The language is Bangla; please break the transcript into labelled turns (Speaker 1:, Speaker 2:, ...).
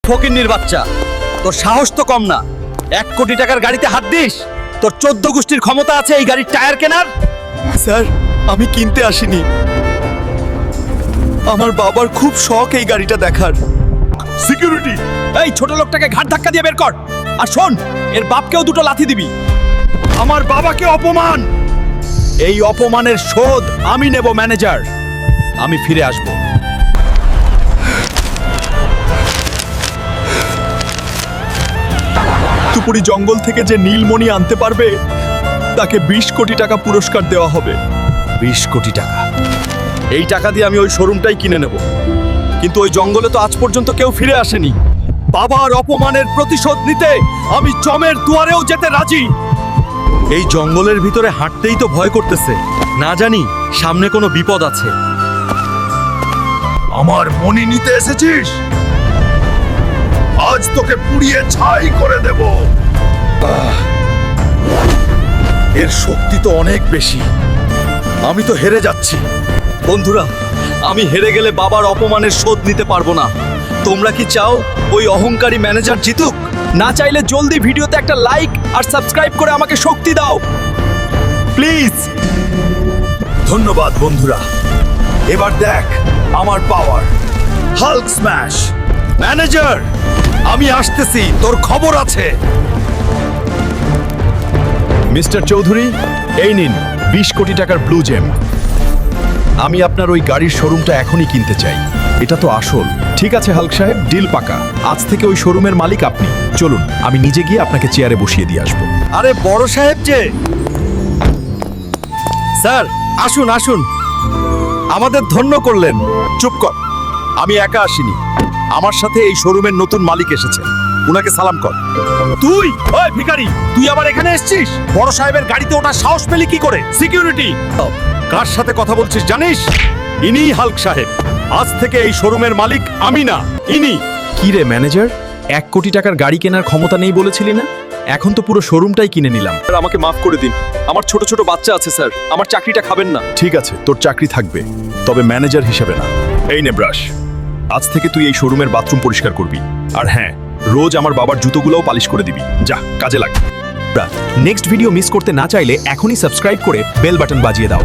Speaker 1: ফকিন্নির বাচ্চা, তোর সাহস তো কম না। 1 কোটি টাকার গাড়িতে হাত দিস? তোর 14 গোষ্ঠীর ক্ষমতা আছে এই গাড়ির টায়ার কেনার?
Speaker 2: স্যার, আমি কিনতে আসিনি। আমার বাবার খুব শখ এই গাড়িটা দেখার।
Speaker 1: সিকিউরিটি, এই ছোট লোকটাকে ঘাট ধাক্কা দিয়ে বের কর। আর শোন, এর বাপকেও দুটো লাথি দিবি। আমার বাবাকে অপমান, এই অপমানের শোধ আমি নেব ম্যানেজার। আমি ফিরে আসব।
Speaker 2: তুপুরি জঙ্গল থেকে যে নীলমণি আনতে পারবে তাকে 20 কোটি টাকা পুরস্কার দেওয়া হবে।
Speaker 1: 20 কোটি টাকা? এই টাকা দিয়ে আমি ওই শোরুমটাই কিনে নেব। কিন্তু ওই জঙ্গলে তো আজ পর্যন্ত কেউ ফিরে আসেনি। বাবার অপমানের প্রতিশোধ নিতে আমি জমের দুয়ারেও যেতে রাজি। এই জঙ্গলের ভিতরে হাঁটতেই তো ভয় করতেছে, না জানি সামনে কোনো বিপদ আছে।
Speaker 3: আমার মনি নিতে এসেছিস? আজ তোকে পুড়িয়ে ছাই করে দেব।
Speaker 1: এর শক্তি তো অনেক বেশি। আমি তো হেরে যাচ্ছি। বন্ধুরা, আমি হেরে গেলে বাবার অপমানের শোধ নিতে পারবো না। তোমরা কি চাও ওই অহংকারী ম্যানেজার জিতুক? না চাইলে জলদি ভিডিওতে একটা লাইক আর সাবস্ক্রাইব করে আমাকে শক্তি দাও প্লিজ।
Speaker 3: ধন্যবাদ বন্ধুরা। এবার দেখ আমার পাওয়ার। Hulk smash.
Speaker 1: ম্যানেজার, আমি আসতেছি, তোর খবর আছে।
Speaker 2: মিস্টার চৌধুরী, এই নিন 20 কোটি টাকার ব্লু জেম।
Speaker 1: আমি আপনার ওই গাড়ির শোরুমটা এখনই কিনতে চাই।
Speaker 2: এটা তো আসল। ঠিক আছে হাল্ক সাহেব, ডিল পাকা। আজ থেকে ওই শোরুমের মালিক আপনি। চলুন, আমি নিজে গিয়ে আপনাকে চেয়ারে বসিয়ে দিয়ে আসবো।
Speaker 1: আরে বড় সাহেব যে। স্যার, আসুন আসুন, আমাদের ধন্য করলেন। চুপ কর, আমি একা আসিনি, আমার সাথে এই শোরুমের নতুন মালিক এসেছে। উনাকে সালাম কর। তুই, ওই ভিখারি, তুই আবার এখানে এসেছিস? বড় সাহেবের গাড়িতে ওঠার সাহস পেলি কি করে? সিকিউরিটি, কার সাথে কথা বলছিস জানিস? ইনি হাল্ক সাহেব। আজ থেকে এই শোরুমের মালিক আমি না, ইনি।
Speaker 2: কি রে ম্যানেজার, 1 কোটি টাকার গাড়ি কেনার ক্ষমতা নেই বলেছিলি না? এখন তো পুরো শোরুমটাই কিনে নিলাম।
Speaker 1: স্যার, আমাকে মাফ করে দিন। আমার ছোট ছোট বাচ্চা আছে স্যার, আমার চাকরিটা খাবেন না।
Speaker 2: ঠিক আছে, তোর চাকরি থাকবে, তবে ম্যানেজার হিসেবে না। এই নে ব্রাশ। আজ থেকে তুই এই শোরুমের বাথরুম পরিষ্কার করবি। আর হ্যাঁ, রোজ আমার বাবার জুতোগুলোও পালিশ করে দিবি। যা, কাজে লাগ। নেক্সট ভিডিও মিস করতে না চাইলে এখনই সাবস্ক্রাইব করে বেল বাটন বাজিয়ে দাও।